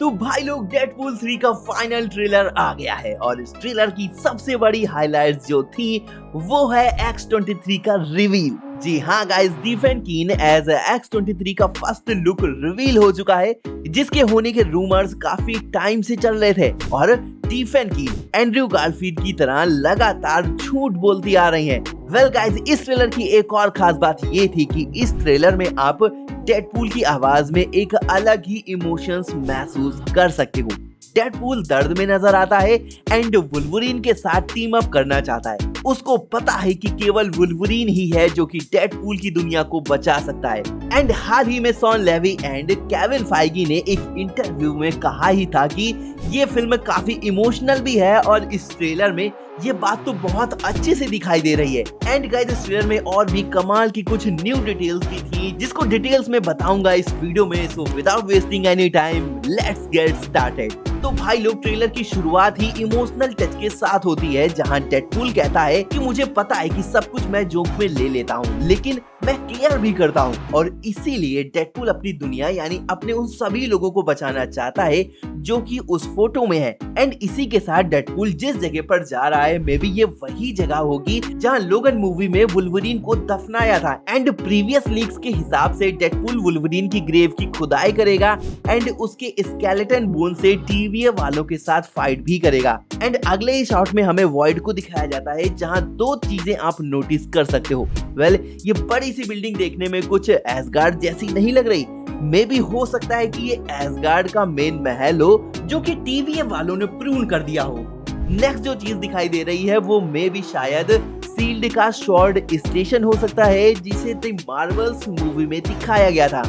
तो भाई लोग डेडपूल 3 का फाइनल ट्रेलर आ गया है और इस ट्रेलर की सबसे बड़ी हाइलाइट्स जो थी वो है X-23 का रिवील। जी हाँ गाइस, स्टीफन कीन एज X-23 का फर्स्ट लुक रिवील हो चुका है, जिसके होने के रूमर्स काफी टाइम से चल रहे थे और स्टीफन कीन एंड्रयू गारफील्ड की तरह लगातार झूठ बोलती आ रही हैं। वेल गाइस, इस ट्रेलर की एक और खास बात ये थी कि इस ट्रेलर में आप डेडपूल की आवाज में एक अलग ही इमोशंस महसूस कर सकते हो। डेडपूल दर्द में नजर आता है एंड वुल्वरीन के साथ टीम अप करना चाहता है। उसको पता है कि केवल वुल्वरीन ही है जो कि डेडपूल की दुनिया को बचा सकता है। एंड हाल ही में Shawn Levy and Kevin Feige ने एक इंटरव्यू में कहा ही था कि ये फिल्म काफी इमोशनल भी है और इस ट्रेलर में ये बात तो बहुत अच्छे से दिखाई दे रही है। एंड गाइस, इस ट्रेलर में और भी कमाल की कुछ न्यू डिटेल्स भी थी जिसको डिटेल्स में बताऊंगा इस वीडियो में। So without wasting any time let's get started. तो भाई लोग, ट्रेलर की शुरुआत ही इमोशनल टच के साथ होती है जहां डेडपूल कहता है कि मुझे पता है कि सब कुछ मैं जोक में ले लेता हूं, लेकिन मैं केयर भी करता हूं और इसीलिए डेडपूल अपनी दुनिया यानी अपने उन सभी लोगों को बचाना चाहता है जो कि उस फोटो में है। एंड इसी के साथ डेडपूल जिस जगह पर जा रहा है मे बी ये वही जगह होगी जहां लोगन मूवी में वुल्वरीन को दफनाया था। एंड प्रीवियस लीक्स के हिसाब से डेडपूल वुल्वरीन की ग्रेव की खुदाई करेगा एंड उसके स्केलेटन बोन से टीवीए वालों के साथ फाइट भी करेगा। एंड अगले ही शॉट में हमें वॉइड को दिखाया जाता है जहां दो चीजें आप नोटिस कर सकते हो। वेल, ये बड़ी सी बिल्डिंग देखने में कुछ एसगार्ड जैसी नहीं लग रही। मे भी हो सकता है कि ये एसगार्ड का मेन महल हो जो कि टीवीए वालों ने प्रून कर दिया हो। नेक्स्ट जो चीज दिखाई दे रही है वो मे भी शायद सील्ड का शॉर्ड स्टेशन हो सकता है जिसे द मार्वल्स मूवी में दिखाया गया था।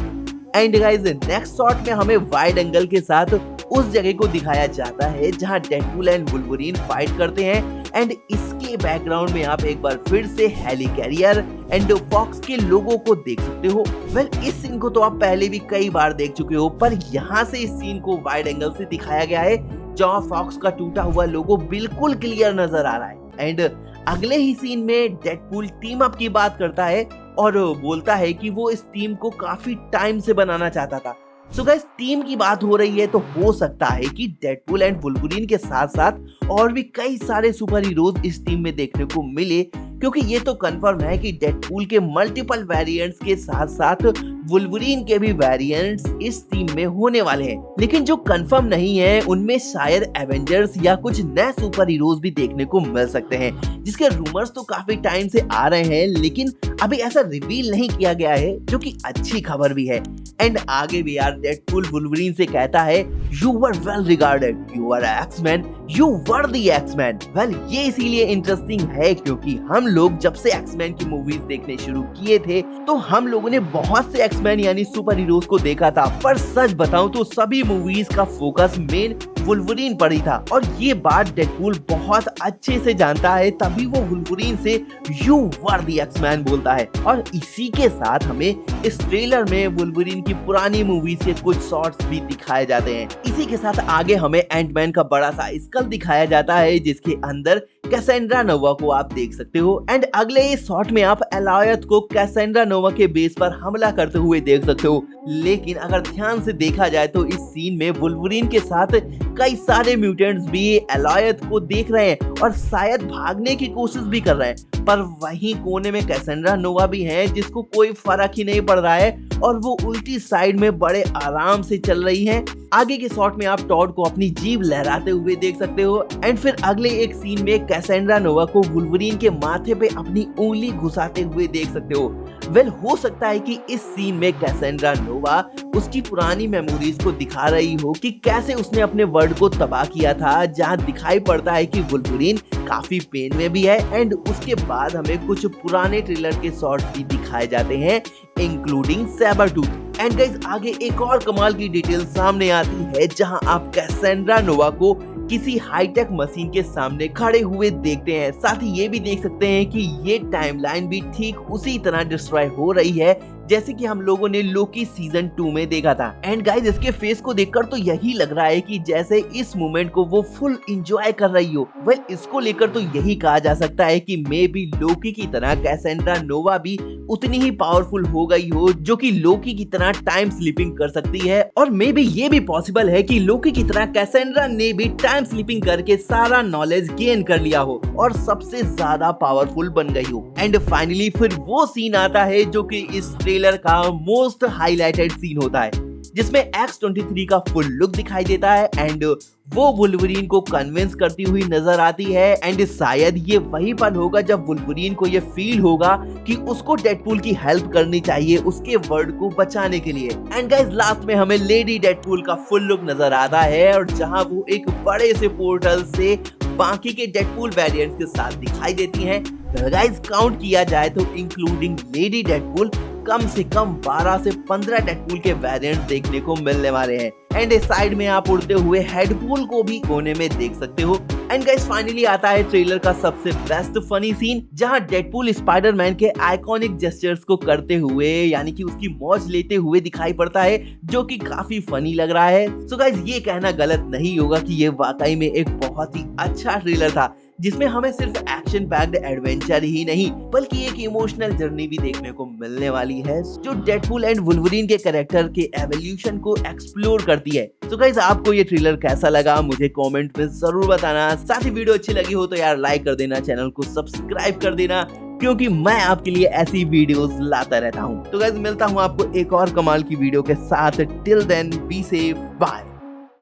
एंड गाइस, नेक्स्ट शॉट में हमें वाइड एंगल के साथ उस जगह को दिखाया जाता है जहां डेडपूल एंड वुल्वरीन फाइट करते हैं। एंड इसके बैकग्राउंड में आप एक बार फिर से हेलिकैरियर एंड फॉक्स के लोगों को देख सकते हो। वेल, इस सीन को तो आप पहले भी कई बार देख चुके हो, पर यहाँ से इस सीन को वाइड एंगल से दिखाया गया है जहाँ फॉक्स का टूटा हुआ लोगो बिल्कुल क्लियर नजर आ रहा है। एंड अगले ही सीन में डेडपूल टीम अप की बात करता है और बोलता है कि वो इस टीम को काफी टाइम से बनाना चाहता था। सो गाइस, टीम की बात हो रही है तो हो सकता है कि डेडपूल एंड वुल्वरीन के साथ साथ और भी कई सारे सुपर हीरोज इस टीम में देखने को मिले, क्योंकि ये तो कंफर्म है कि डेडपूल के मल्टीपल वेरिएंट्स के साथ साथ वुल्वरीन के भी वेरिएंट्स इस टीम में होने वाले हैं। लेकिन जो कंफर्म नहीं है उनमें शायद एवेंजर्स या कुछ नए सुपर हीरोज भी देखने को मिल सकते हैं, जिसके रूमर्स तो काफी टाइम से आ रहे हैं लेकिन अभी ऐसा रिवील नहीं किया गया है, जो कि अच्छी खबर भी है। एंड आगे भी यार डेडपूल वुल्वरीन से कहता है you were well regarded, you are Axeman, you were the Axeman. Well, ये इसीलिए इंटरेस्टिंग है क्योंकि हम लोग जब से एक्समैन की मूवीज देखने शुरू किए थे तो हम लोगों ने बहुत से एक्समैन यानी सुपर हीरोज को देखा था, पर सच बताऊं तो सभी मूवीज का फोकस मेन वुल्वरीन पर ही था और ये बात डेडपूल बहुत अच्छे से जानता है, तभी वो वुल्वरीन से यू वर द एक्समैन बोलता है। और इसी के साथ हमें इस ट्रेलर में वुल्वरीन की पुरानी मूवीज के कुछ शॉट्स भी दिखाए जाते हैं। इसी के साथ आगे हमें एंटमैन का बड़ा सा स्कल दिखाया जाता है जिसके अंदर कैसेंड्रा नोवा को आप देख सकते हो। एंड अगले शॉट में आप एलायत को कैसेंड्रा नोवा के बेस पर हमला करते हुए देख सकते हो। लेकिन अगर ध्यान से देखा जाए तो इस सीन में वुल्वरीन के साथ कई सारे म्यूटेंट्स भी एलायत को देख रहे हैं और शायद भागने की कोशिश भी कर रहे हैं, पर वहीं कोने में कैसेंड्रा नोवा भी है जिसको कोई फर्क ही नहीं पड़ रहा है और वो उल्टी साइड में बड़े आराम से चल रही हैं। आगे के शॉट में आप टॉड को अपनी जीभ लहराते हुए देख सकते हो। एंड फिर अगले एक सीन में कैसेंड्रा नोवा को वुल्वरीन के माथे पे अपनी उंगली घुसाते हुए देख सकते हो। वेल, हो सकता है कि इस सीन में कैसेंड्रा नोवा उसकी पुरानी मेमोरीज को दिखा रही हो कि कैसे उसने अपने वर्ल्ड को तबाह किया था, जहां दिखाई पड़ता है कि वुल्वरीन काफी पेन में भी है। एंड उसके बाद हमें कुछ पुराने ट्रेलर के शॉट्स भी दिखाए जाते हैं इंक्लूडिंग सैबरटूथ। एंड गाइस, आगे एक और कमाल की डिटेल सामने आती है जहां आप कैसेंड्रा नोवा को किसी हाईटेक मशीन के सामने खड़े हुए देखते हैं। साथ ही ये भी देख सकते हैं कि ये टाइमलाइन भी ठीक उसी तरह डिस्ट्रॉय हो रही है जैसे कि हम लोगों ने लोकी सीजन 2 में देखा था। एंड गाइस इसके फेस को देखकर तो यही लग रहा है कि जैसे इस मोमेंट को वो फुल एंजॉय कर रही हो। वेल इसको लेकर तो यही कहा जा सकता है कि मे बी लोकी की तरह कैसेंड्रा नोवा भी उतनी ही पावरफुल हो गई हो जो कि लोकी की तरह टाइम स्लीपिंग कर सकती है। और मे बी ये भी पॉसिबल है कि लोकी की तरह कैसेंड्रा ने भी टाइम स्लीपिंग करके सारा नॉलेज गेन कर लिया हो और सबसे ज्यादा पावरफुल बन गई हो। एंड फाइनली फिर वो सीन आता है जो कि इस ट्रेलर का मोस्ट हाईलाइटेड सीन होता है, जिसमें X-23 का फुल लुक दिखाई देता है एंड वो वुल्वरीन को कन्विंस करती हुई नजर आती है। एंड शायद ये वही पल होगा जब वुल्वरीन को ये फील होगा कि उसको डेडपूल की हेल्प करनी चाहिए उसके वर्ल्ड को बचाने के लिए। एंड गाइस लास्ट में हमें लेडी डेडपूल का फुल लुक नजर आता है और जहां वो एक बड़े से पोर्टल से बाकी के डेडपूल वेरिएंट्स के साथ दिखाई देती हैं। गाइस काउंट किया जाए तो इंक्लूडिंग लेडी डेडपूल कम से कम 12 से 15 डेडपूल के वेरिएंट्स देखने को मिलने वाले हैं। एंड इस साइड में आप उड़ते हुए हेडपूल को भी कोने में देख सकते हो। एंड गाइस फाइनली आता है ट्रेलर का सबसे बेस्ट फनी सीन, जहां डेडपूल स्पाइडरमैन के आइकॉनिक जेस्चर्स को करते हुए यानी कि उसकी मौज लेते हुए दिखाई पड़ता है, जो कि काफी फनी लग रहा है। सो गाइस ये कहना गलत नहीं होगा कि ये वाकई में एक बहुत ही अच्छा ट्रेलर था, जिसमें हमें सिर्फ एक्शन पैक्ड एडवेंचर ही नहीं बल्कि एक इमोशनल जर्नी भी देखने को मिलने वाली है, जो डेडपूल एंड वुल्वरीन के कैरेक्टर के एवोल्यूशन को एक्सप्लोर करती है। तो गाइस आपको ये ट्रेलर कैसा लगा मुझे कमेंट में जरूर बताना। साथ ही वीडियो अच्छी लगी हो तो यार लाइक कर देना, चैनल को सब्सक्राइब कर देना, क्योंकि मैं आपके लिए ऐसी वीडियोस लाता रहता हूँ। तो गाइस मिलता हूँ आपको एक और कमाल की वीडियो के साथ। Till then be safe, bye.